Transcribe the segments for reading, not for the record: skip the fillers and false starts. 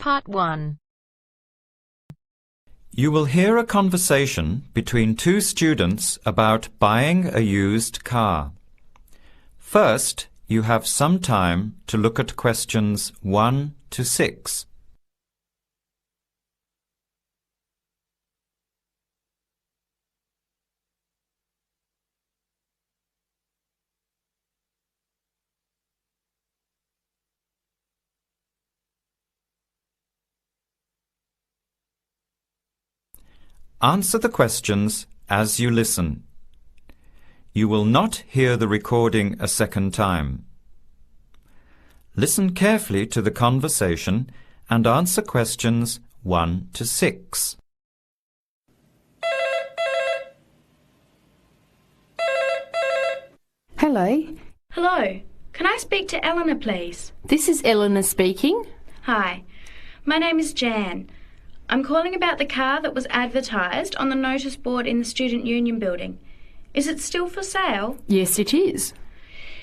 Part 1. You will hear a conversation between two students about buying a used car. First, you have some time to look at questions 1 to 6. Answer the questions as you listen. You will not hear the recording a second time. Listen carefully to the conversation and answer questions 1 to 6. Hello. Hello. Can I speak to Eleanor, please? This is Eleanor speaking. Hi. My name is Jan. I'm calling about the car that was advertised on the notice board in the Student Union building. Is it still for sale? Yes, it is.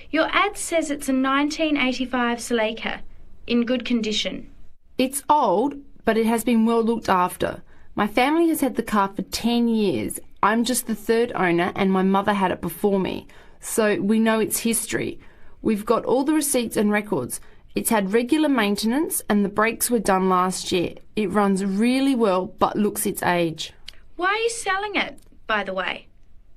Your ad says it's a 1985 Celica, in good condition. It's old, but it has been well looked after. My family has had the car for 10 years. I'm just the third owner and my mother had it before me, so we know its history. We've got all the receipts and records. It's had regular maintenance and the brakes were done last year. It runs really well but looks its age. Why are you selling it, by the way?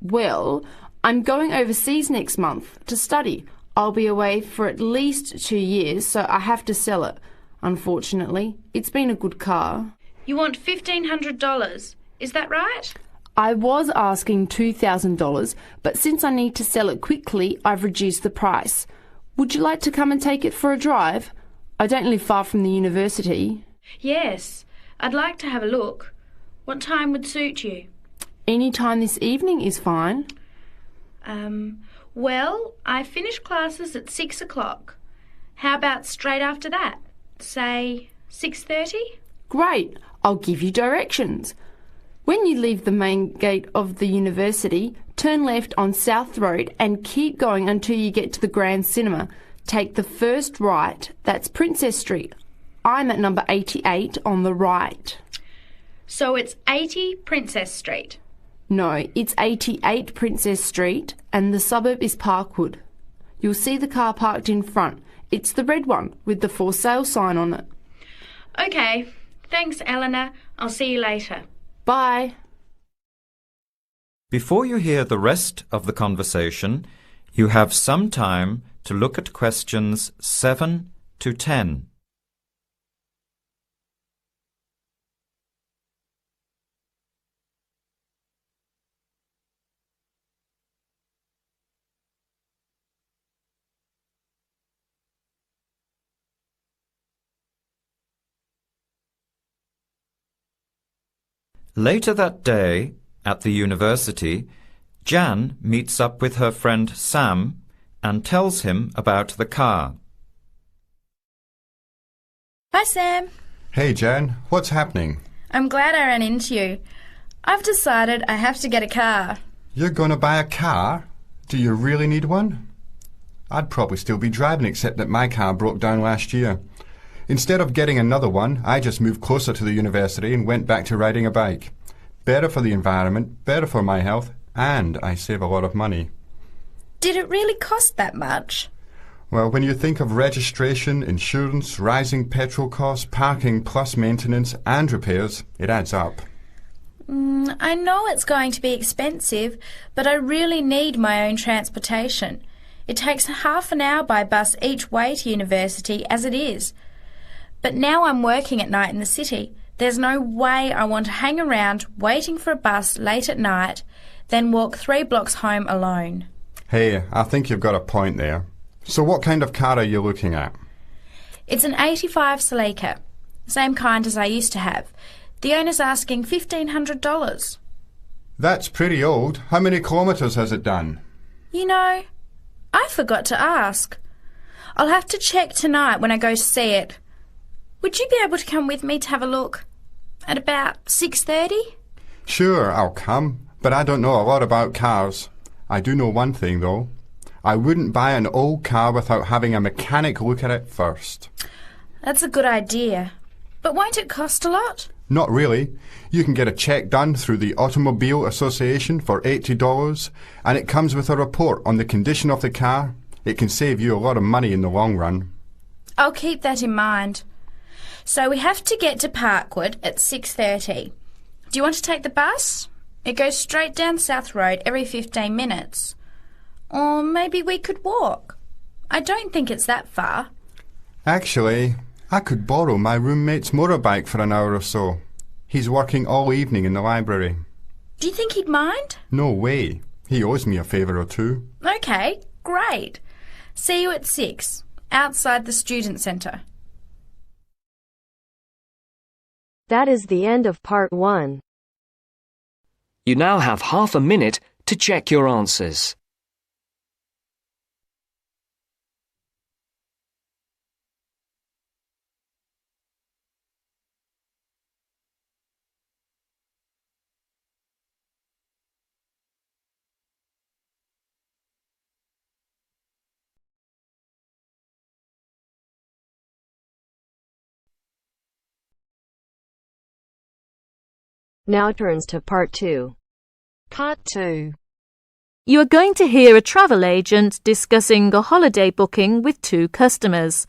Well, I'm going overseas next month to study. I'll be away for at least 2 years, so I have to sell it. Unfortunately, it's been a good car. You want $1,500, is that right? I was asking $2,000, but since I need to sell it quickly, I've reduced the price. Would you like to come and take it for a drive? I don't live far from the university. Yes, I'd like to have a look. What time would suit you? Any time this evening is fine. Well, I finish classes at 6 o'clock. How about straight after that? Say 6:30? Great, I'll give you directions. When you leave the main gate of the university, turn left on South Road and keep going until you get to the Grand Cinema. Take the first right, that's Princess Street. I'm at number 88 on the right. So it's 80 Princess Street? No, it's 88 Princess Street and the suburb is Parkwood. You'll see the car parked in front. It's the red one with the for sale sign on it. OK, thanks Eleanor. I'll see you later. Bye. Before you hear the rest of the conversation, you have some time to look at questions 7 to 10. Later that day, at the university, Jan meets up with her friend Sam and tells him about the car. Hi, Sam. Hey, Jan. What's happening? I'm glad I ran into you. I've decided I have to get a car. You're going to buy a car? Do you really need one? I'd probably still be driving, except that my car broke down last year. Instead of getting another one, I just moved closer to the university and went back to riding a bike. Better for the environment, better for my health, and I save a lot of money. Did it really cost that much? Well, when you think of registration, insurance, rising petrol costs, parking plus maintenance and repairs, it adds up. I know it's going to be expensive, but I really need my own transportation. It takes half an hour by bus each way to university as it is. But now I'm working at night in the city. There's no way I want to hang around waiting for a bus late at night, then walk 3 blocks home alone. Hey, I think you've got a point there. So what kind of car are you looking at? It's an 85 Celica, same kind as I used to have. The owner's asking $1,500. That's pretty old. How many kilometres has it done? You know, I forgot to ask. I'll have to check tonight when I go to see it. Would you be able to come with me to have a look? At about 6:30? Sure, I'll come, but I don't know a lot about cars. I do know one thing, though. I wouldn't buy an old car without having a mechanic look at it first. That's a good idea. But won't it cost a lot? Not really. You can get a check done through the Automobile Association for $80, and it comes with a report on the condition of the car. It can save you a lot of money in the long run. I'll keep that in mind. So we have to get to Parkwood at 6:30. Do you want to take the bus? It goes straight down South Road every 15 minutes. Or maybe we could walk. I don't think it's that far. Actually, I could borrow my roommate's motorbike for an hour or so. He's working all evening in the library. Do you think he'd mind? No way. He owes me a favour or two. OK, great. See you at 6, outside the student centre. That is the end of part 1. You now have half a minute to check your answers. Now turns to part 2. Part 2. You are going to hear a travel agent discussing a holiday booking with 2 customers.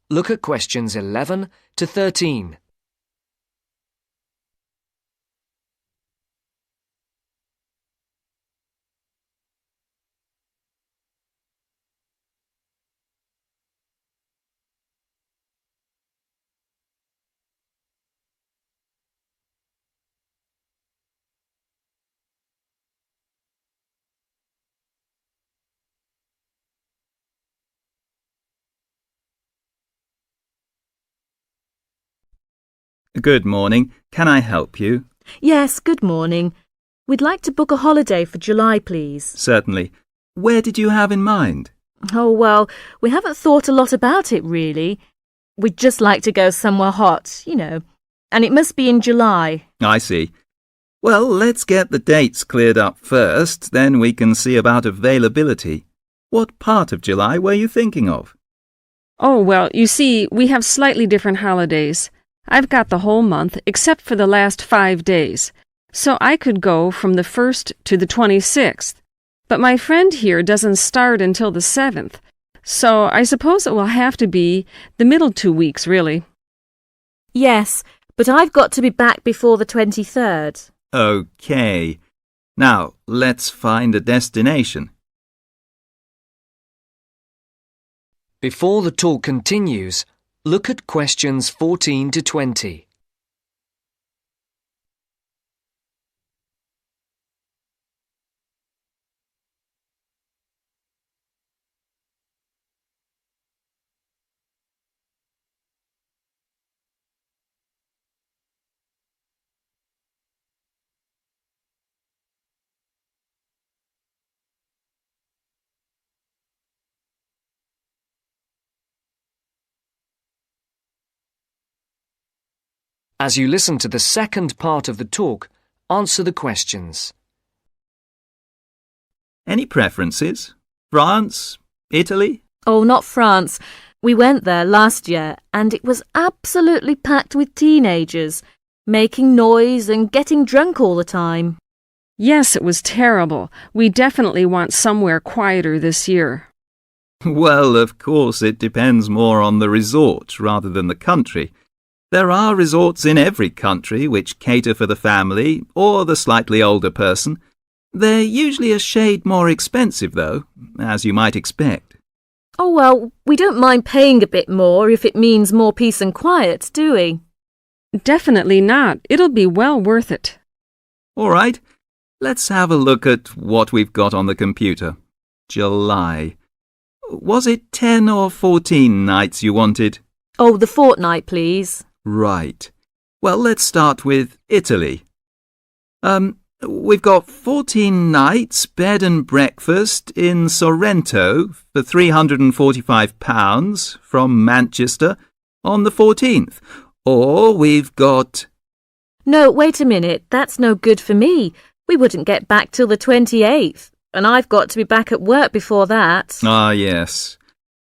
Look at questions 11 to 13. Good morning. Can I help you? Yes, good morning. We'd like to book a holiday for July, please. Certainly. Where did you have in mind? Oh, well, we haven't thought a lot about it, really. We'd just like to go somewhere hot, and it must be in July. I see. Well, let's get the dates cleared up first, then we can see about availability. What part of July were you thinking of? Oh, well, you see, we have slightly different holidays. I've got the whole month, except for the last 5 days, so I could go from the 1st to the 26th. But my friend here doesn't start until the 7th, so I suppose it will have to be the middle 2 weeks, really. Yes, but I've got to be back before the 23rd. OK. Now, let's find a destination. Before the talk continues, look at questions 14 to 20. As you listen to the second part of the talk, answer the questions. Any preferences? France? Italy? Oh, not France. We went there last year, and it was absolutely packed with teenagers, making noise and getting drunk all the time. Yes, it was terrible. We definitely want somewhere quieter this year. Well, of course, it depends more on the resort rather than the country. There are resorts in every country which cater for the family or the slightly older person. They're usually a shade more expensive, though, as you might expect. Oh, well, we don't mind paying a bit more if it means more peace and quiet, do we? Definitely not. It'll be well worth it. All right, let's have a look at what we've got on the computer. July. Was it 10 or 14 nights you wanted? Oh, the fortnight, please. Right. Well, let's start with Italy. We've got 14 nights, bed and breakfast in Sorrento for £345 from Manchester on the 14th. Or we've got... No, wait a minute. That's no good for me. We wouldn't get back till the 28th, and I've got to be back at work before that. Ah, yes.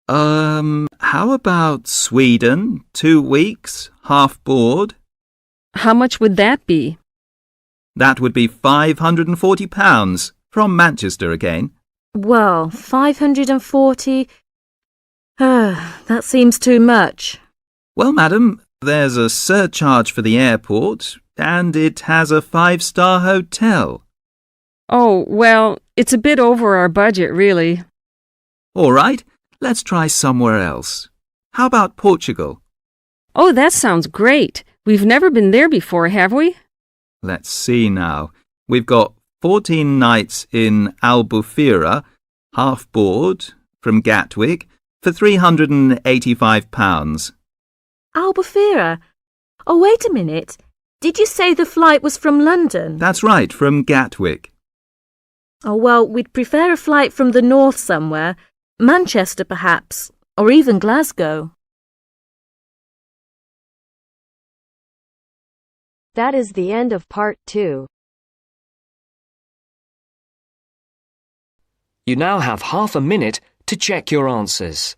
How about Sweden? 2 weeks, half board? How much would that be? That would be £540, from Manchester again. Well, 540... that seems too much. Well, madam, there's a surcharge for the airport, and it has a 5-star hotel. Oh, well, it's a bit over our budget, really. All right, let's try somewhere else. How about Portugal? Oh, that sounds great. We've never been there before, have we? Let's see now. We've got 14 nights in Albufeira, half board, from Gatwick, for £385. Albufeira? Oh, wait a minute. Did you say the flight was from London? That's right, from Gatwick. Oh, well, we'd prefer a flight from the north somewhere. Manchester, perhaps, or even Glasgow. That is the end of part 2. You now have half a minute to check your answers.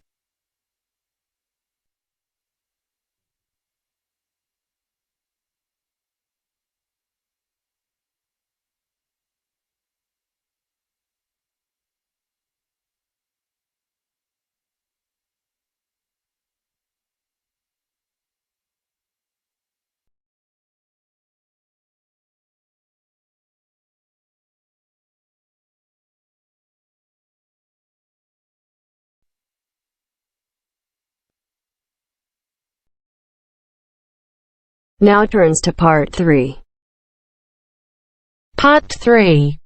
Now turns to part 3. Part 3.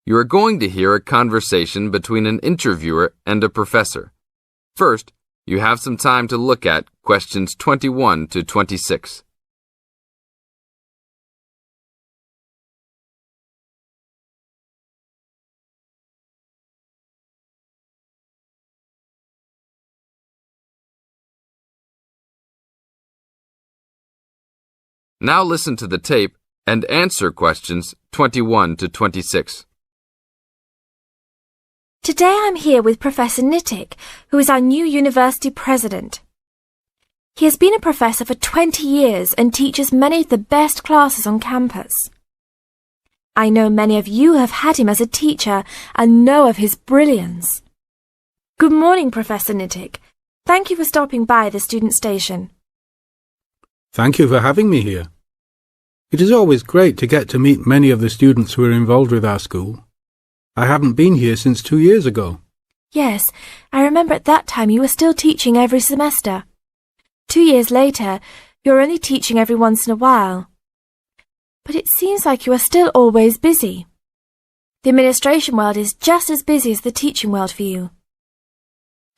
You are going to hear a conversation between an interviewer and a professor. First, you have some time to look at questions 21 to 26. Now listen to the tape and answer questions 21 to 26. Today I'm here with Professor Nittick, who is our new university president. He has been a professor for 20 years and teaches many of the best classes on campus. I know many of you have had him as a teacher and know of his brilliance. Good morning, Professor Nittick. Thank you for stopping by the student station. Thank you for having me here. It is always great to get to meet many of the students who are involved with our school. I haven't been here since 2 years ago. Yes, I remember at that time you were still teaching every semester. 2 years later, you're only teaching every once in a while. But it seems like you are still always busy. The administration world is just as busy as the teaching world for you.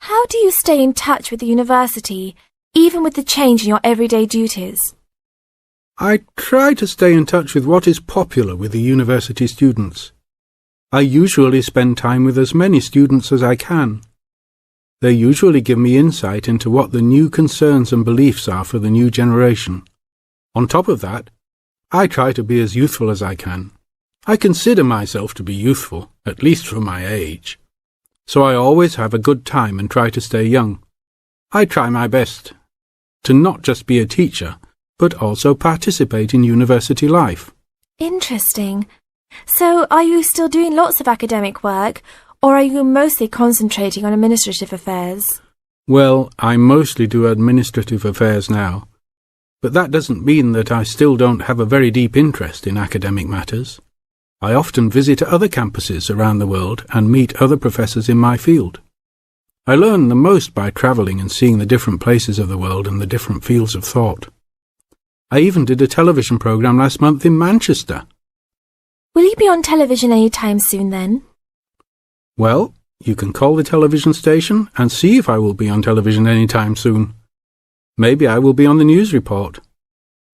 How do you stay in touch with the university, even with the change in your everyday duties? I try to stay in touch with what is popular with the university students. I usually spend time with as many students as I can. They usually give me insight into what the new concerns and beliefs are for the new generation. On top of that, I try to be as youthful as I can. I consider myself to be youthful, at least for my age. So I always have a good time and try to stay young. I try my best to not just be a teacher, but also participate in university life. Interesting. So, are you still doing lots of academic work, or are you mostly concentrating on administrative affairs? Well, I mostly do administrative affairs now, but that doesn't mean that I still don't have a very deep interest in academic matters. I often visit other campuses around the world and meet other professors in my field. I learn the most by travelling and seeing the different places of the world and the different fields of thought. I even did a television programme last month in Manchester. Will you be on television any time soon then? Well, you can call the television station and see if I will be on television any time soon. Maybe I will be on the news report.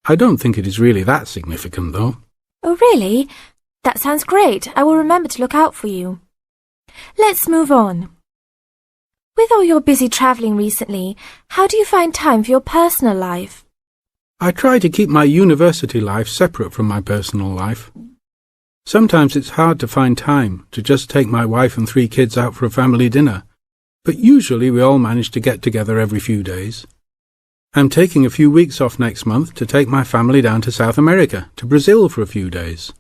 I don't think it is really that significant, though. Oh, really? That sounds great. I will remember to look out for you. Let's move on. With all your busy travelling recently, how do you find time for your personal life? I try to keep my university life separate from my personal life. Sometimes it's hard to find time to just take my wife and 3 kids out for a family dinner, but usually we all manage to get together every few days. I'm taking a few weeks off next month to take my family down to South America, to Brazil for a few days.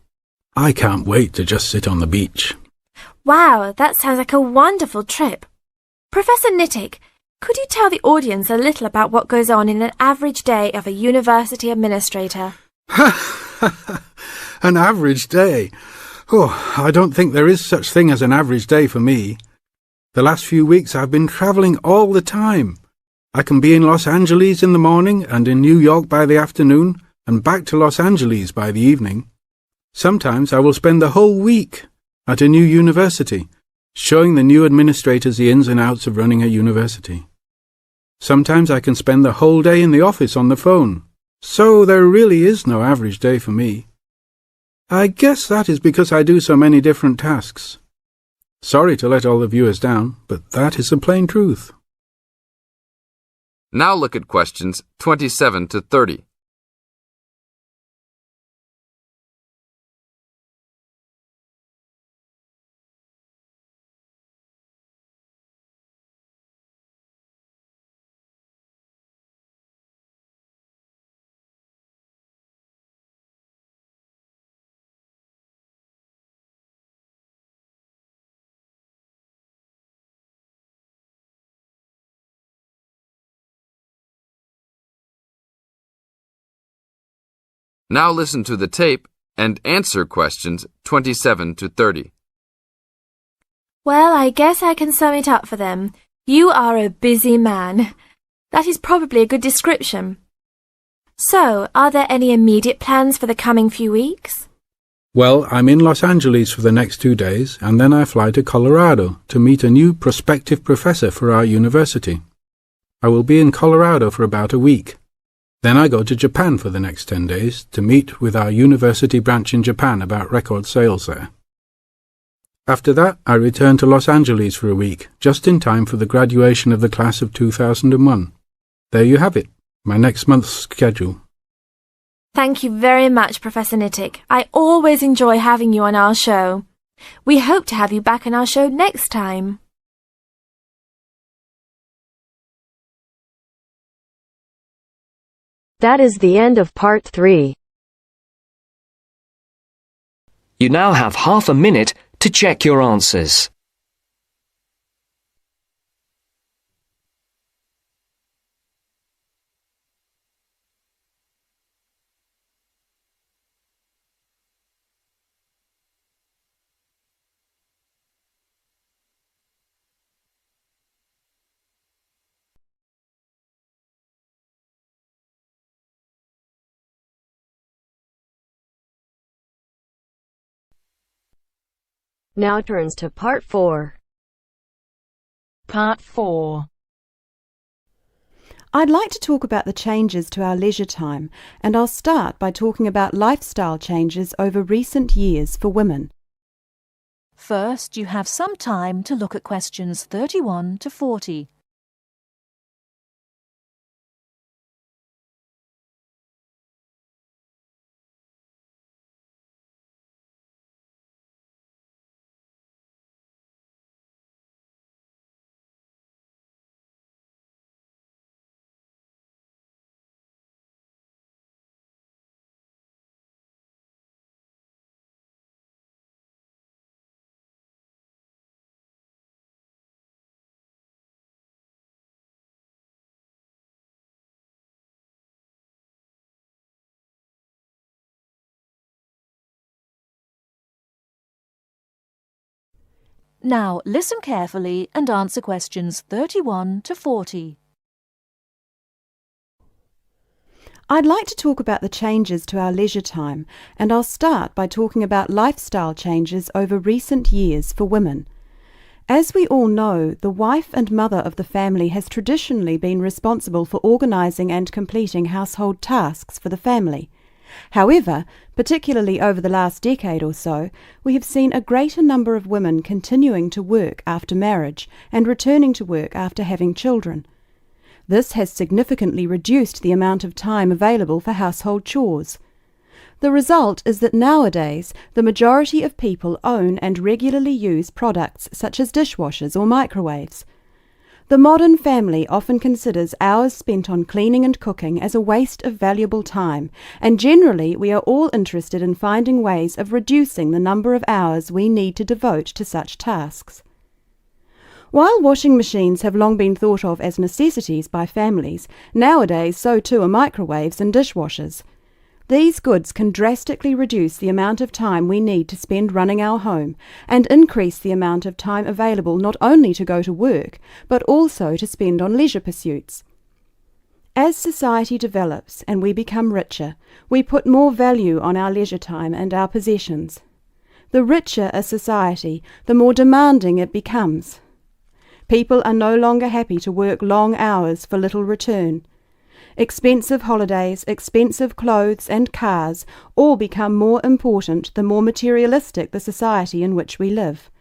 I can't wait to just sit on the beach. Wow, that sounds like a wonderful trip. Professor Nittick, could you tell the audience a little about what goes on in an average day of a university administrator? An average day? Oh, I don't think there is such thing as an average day for me. The last few weeks I've been travelling all the time. I can be in Los Angeles in the morning and in New York by the afternoon and back to Los Angeles by the evening. Sometimes I will spend the whole week at a new university, showing the new administrators the ins and outs of running a university. Sometimes I can spend the whole day in the office on the phone. So there really is no average day for me. I guess that is because I do so many different tasks. Sorry to let all the viewers down, but that is the plain truth. Now look at questions 27 to 30. Now listen to the tape and answer questions 27 to 30. Well, I guess I can sum it up for them. You are a busy man. That is probably a good description. So, are there any immediate plans for the coming few weeks? Well, I'm in Los Angeles for the next 2 days, and then I fly to Colorado to meet a new prospective professor for our university. I will be in Colorado for about a week. Then I go to Japan for the next 10 days to meet with our university branch in Japan about record sales there. After that, I return to Los Angeles for a week, just in time for the graduation of the class of 2001. There you have it, my next month's schedule. Thank you very much, Professor Nittick. I always enjoy having you on our show. We hope to have you back on our show next time. That is the end of part 3. You now have half a minute to check your answers. Now turns to part 4. Part 4. I'd like to talk about the changes to our leisure time, and I'll start by talking about lifestyle changes over recent years for women. First, you have some time to look at questions 31 to 40. Now, listen carefully and answer questions 31 to 40. I'd like to talk about the changes to our leisure time, and I'll start by talking about lifestyle changes over recent years for women. As we all know, the wife and mother of the family has traditionally been responsible for organising and completing household tasks for the family. However, particularly over the last decade or so, we have seen a greater number of women continuing to work after marriage and returning to work after having children. This has significantly reduced the amount of time available for household chores. The result is that nowadays the majority of people own and regularly use products such as dishwashers or microwaves. The modern family often considers hours spent on cleaning and cooking as a waste of valuable time, and generally we are all interested in finding ways of reducing the number of hours we need to devote to such tasks. While washing machines have long been thought of as necessities by families, nowadays so too are microwaves and dishwashers. These goods can drastically reduce the amount of time we need to spend running our home and increase the amount of time available not only to go to work, but also to spend on leisure pursuits. As society develops and we become richer, we put more value on our leisure time and our possessions. The richer a society, the more demanding it becomes. People are no longer happy to work long hours for little return. Expensive holidays, expensive clothes and cars all become more important the more materialistic the society in which we live.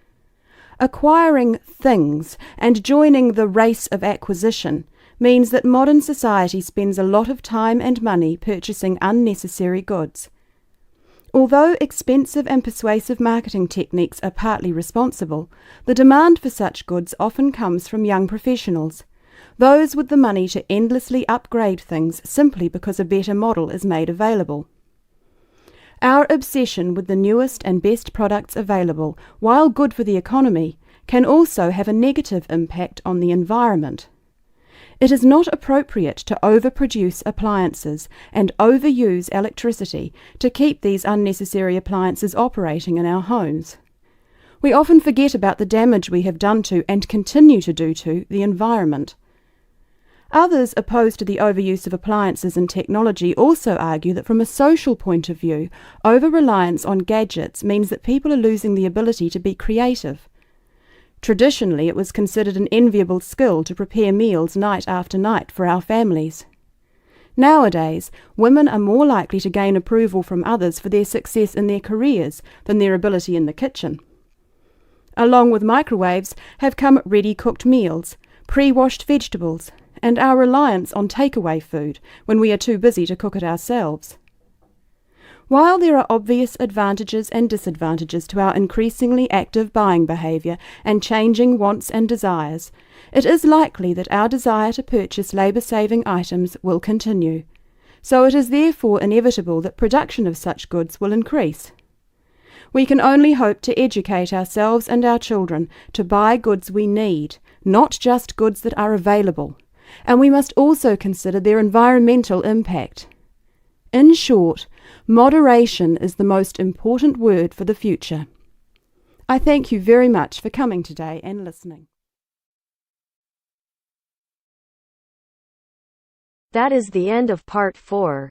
Acquiring things and joining the race of acquisition means that modern society spends a lot of time and money purchasing unnecessary goods. Although expensive and persuasive marketing techniques are partly responsible, the demand for such goods often comes from young professionals, those with the money to endlessly upgrade things simply because a better model is made available. Our obsession with the newest and best products available, while good for the economy, can also have a negative impact on the environment. It is not appropriate to overproduce appliances and overuse electricity to keep these unnecessary appliances operating in our homes. We often forget about the damage we have done to and continue to do to the environment. Others opposed to the overuse of appliances and technology also argue that from a social point of view, over-reliance on gadgets means that people are losing the ability to be creative. Traditionally, it was considered an enviable skill to prepare meals night after night for our families. Nowadays, women are more likely to gain approval from others for their success in their careers than their ability in the kitchen. Along with microwaves have come ready-cooked meals, pre-washed vegetables, and our reliance on takeaway food when we are too busy to cook it ourselves. While there are obvious advantages and disadvantages to our increasingly active buying behaviour and changing wants and desires, it is likely that our desire to purchase labour-saving items will continue, so it is therefore inevitable that production of such goods will increase. We can only hope to educate ourselves and our children to buy goods we need, not just goods that are available, and we must also consider their environmental impact. In short, moderation is the most important word for the future. I thank you very much for coming today and listening. That is the end of part 4.